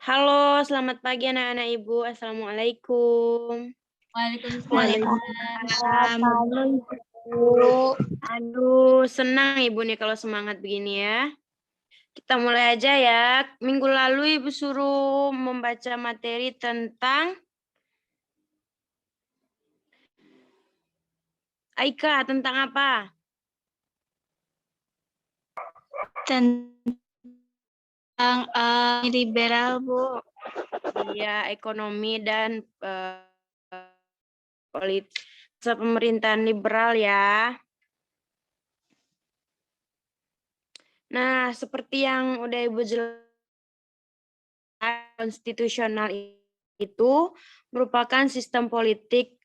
Halo, selamat pagi anak-anak Ibu. Assalamualaikum. Waalaikumsalam. Waalaikumsalam. Halo, Ibu. Aduh, senang Ibu nih kalau semangat begini ya. Kita mulai aja ya. Minggu lalu Ibu suruh membaca materi tentang Aika, tentang apa? Tentang liberal, Bu. Iya, ekonomi dan politik pemerintahan liberal ya. Nah, seperti yang udah Ibu jelaskan, konstitusional itu merupakan sistem politik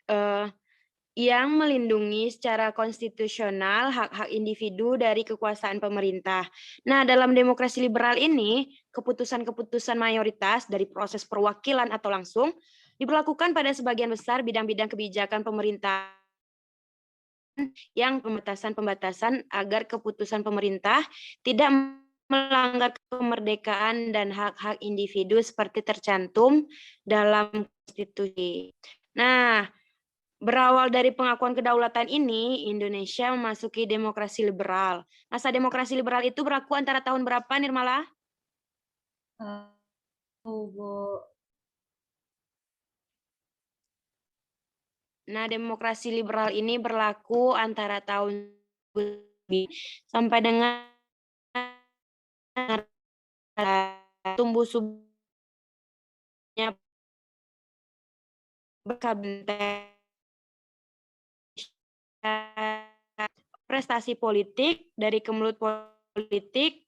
yang melindungi secara konstitusional hak-hak individu dari kekuasaan pemerintah. Nah, dalam demokrasi liberal ini, keputusan-keputusan mayoritas dari proses perwakilan atau langsung diberlakukan pada sebagian besar bidang-bidang kebijakan pemerintah yang pembatasan-pembatasan agar keputusan pemerintah tidak melanggar kemerdekaan dan hak-hak individu seperti tercantum dalam konstitusi. Nah, berawal dari pengakuan kedaulatan ini, Indonesia memasuki demokrasi liberal. Masa demokrasi liberal itu berlaku antara tahun berapa, Nirmala? Bu. Nah, demokrasi liberal ini berlaku antara tahun sampai dengan tumbuh subnya berkabinet prestasi politik dari kemelut politik.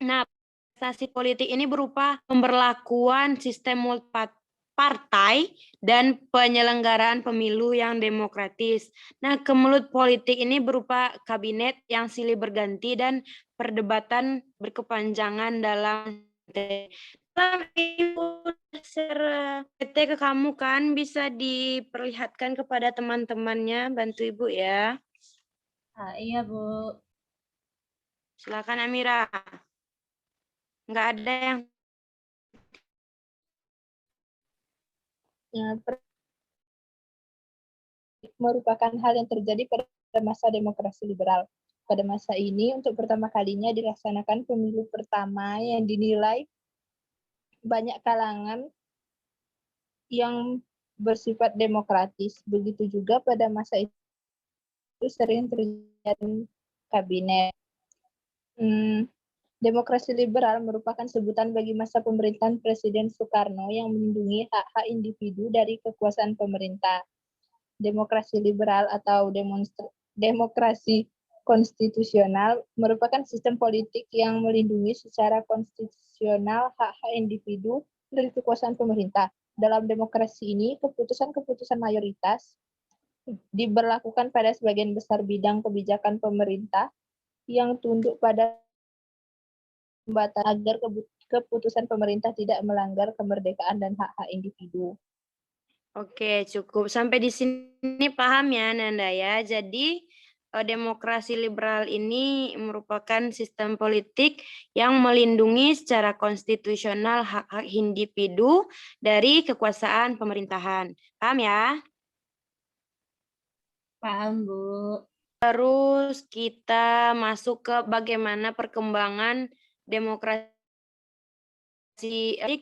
Nah, prestasi politik ini berupa pemberlakuan sistem multipartai dan penyelenggaraan pemilu yang demokratis. Nah, kemelut politik ini berupa kabinet yang silih berganti dan perdebatan berkepanjangan dalam Ibu share PT ke kamu kan, bisa diperlihatkan kepada teman-temannya, bantu Ibu ya. Iya, Bu. Silakan Amira. Nggak ada yang merupakan hal yang terjadi pada masa demokrasi liberal. Pada masa ini, untuk pertama kalinya dilaksanakan pemilu pertama yang dinilai banyak kalangan yang bersifat demokratis. Begitu juga pada masa itu sering terjadi kabinet. Demokrasi liberal merupakan sebutan bagi masa pemerintahan Presiden Soekarno yang melindungi hak-hak individu dari kekuasaan pemerintah. Demokrasi liberal atau demokrasi konstitusional merupakan sistem politik yang melindungi secara konstitusional hak-hak individu dari kekuasaan pemerintah. Dalam demokrasi ini, keputusan-keputusan mayoritas diberlakukan pada sebagian besar bidang kebijakan pemerintah yang tunduk pada pembatasan agar keputusan pemerintah tidak melanggar kemerdekaan dan hak-hak individu. Oke, cukup. Sampai di sini paham ya, Nanda ya. Jadi, demokrasi liberal ini merupakan sistem politik yang melindungi secara konstitusional hak-hak individu dari kekuasaan pemerintahan. Paham ya? Paham, Bu. Terus kita masuk ke bagaimana perkembangan demokrasi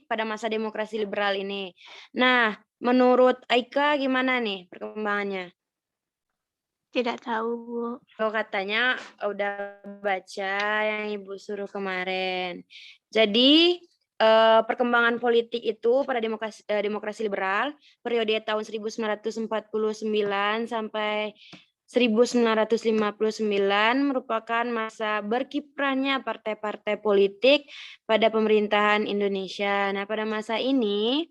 pada masa demokrasi liberal ini. Nah, menurut Aika gimana nih perkembangannya? Tidak tahu, Bu. Oh, katanya udah baca yang Ibu suruh kemarin. Jadi, perkembangan politik itu pada demokrasi liberal periode tahun 1949 sampai 1959 merupakan masa berkiprahnya partai-partai politik pada pemerintahan Indonesia. Nah, pada masa ini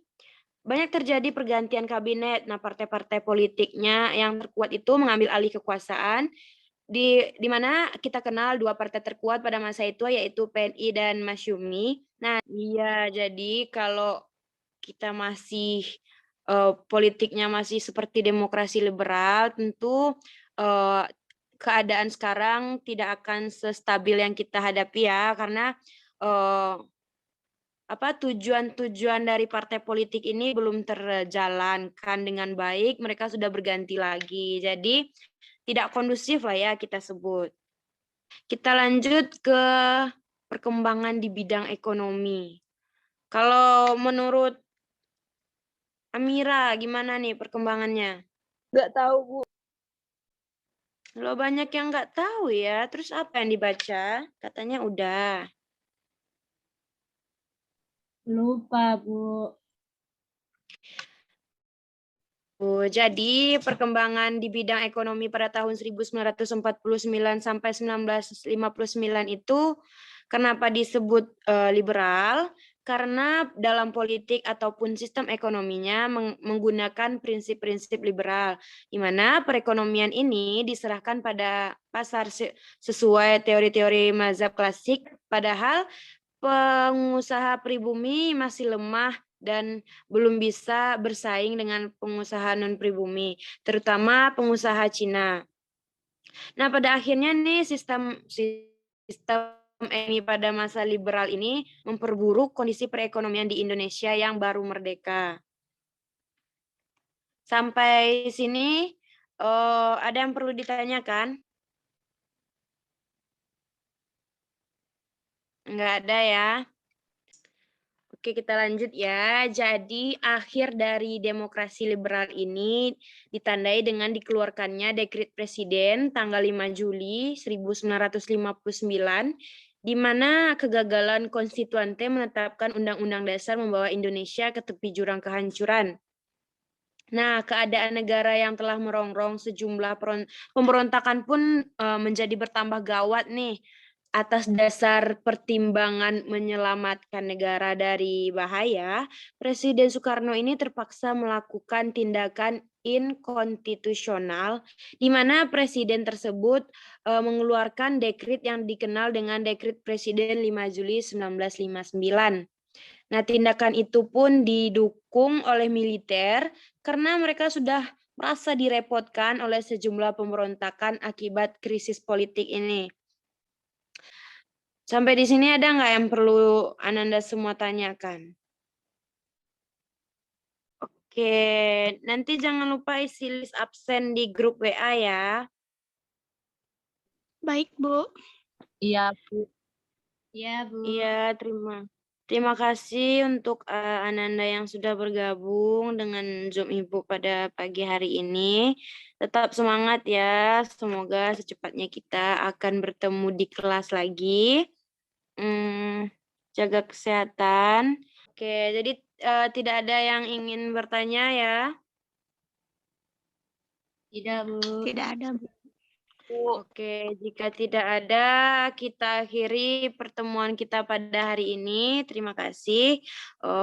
banyak terjadi pergantian kabinet. Nah, partai-partai politiknya yang terkuat itu mengambil alih kekuasaan di mana kita kenal dua partai terkuat pada masa itu yaitu PNI dan Masyumi. Nah, iya, jadi kalau kita masih politiknya masih seperti demokrasi liberal, tentu keadaan sekarang tidak akan sestabil yang kita hadapi ya, karena tujuan-tujuan dari partai politik ini belum terjalankan dengan baik, mereka sudah berganti lagi. Jadi tidak kondusif lah ya kita sebut. Kita lanjut ke perkembangan di bidang ekonomi. Kalau menurut Amira, gimana nih perkembangannya? Nggak tahu, Bu. Lo banyak yang nggak tahu ya, terus apa yang dibaca? Katanya udah. Lupa, Bu. Jadi perkembangan di bidang ekonomi pada tahun 1949 sampai 1959 itu kenapa disebut liberal? Karena dalam politik ataupun sistem ekonominya menggunakan prinsip-prinsip liberal, di mana perekonomian ini diserahkan pada pasar sesuai teori-teori mazhab klasik, padahal pengusaha pribumi masih lemah dan belum bisa bersaing dengan pengusaha non-pribumi, terutama pengusaha Cina. Nah, pada akhirnya nih sistem ini pada masa liberal ini memperburuk kondisi perekonomian di Indonesia yang baru merdeka. Sampai sini ada yang perlu ditanyakan? Enggak ada ya. Oke, kita lanjut ya. Jadi, akhir dari demokrasi liberal ini ditandai dengan dikeluarkannya Dekret Presiden tanggal 5 Juli 1959, di mana kegagalan konstituante menetapkan Undang-Undang Dasar membawa Indonesia ke tepi jurang kehancuran. Nah, keadaan negara yang telah merongrong sejumlah pemberontakan pun menjadi bertambah gawat nih. Atas dasar pertimbangan menyelamatkan negara dari bahaya, Presiden Soekarno ini terpaksa melakukan tindakan inkonstitusional, di mana presiden tersebut mengeluarkan dekret yang dikenal dengan Dekret Presiden 5 Juli 1959. Nah, tindakan itu pun didukung oleh militer karena mereka sudah merasa direpotkan oleh sejumlah pemberontakan akibat krisis politik ini. Sampai di sini ada nggak yang perlu Ananda semua tanyakan? Oke, nanti jangan lupa isi list absen di grup WA ya. Baik, Bu. Iya, Bu. Iya, Bu. Iya, terima kasih untuk Ananda yang sudah bergabung dengan Zoom Ibu pada pagi hari ini. Tetap semangat ya, semoga secepatnya kita akan bertemu di kelas lagi. Jaga kesehatan. Oke, jadi tidak ada yang ingin bertanya ya. Tidak, Bu. Tidak ada, Bu. Oke, jika tidak ada, kita akhiri pertemuan kita pada hari ini. Terima kasih.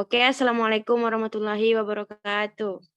Oke, Assalamualaikum warahmatullahi wabarakatuh.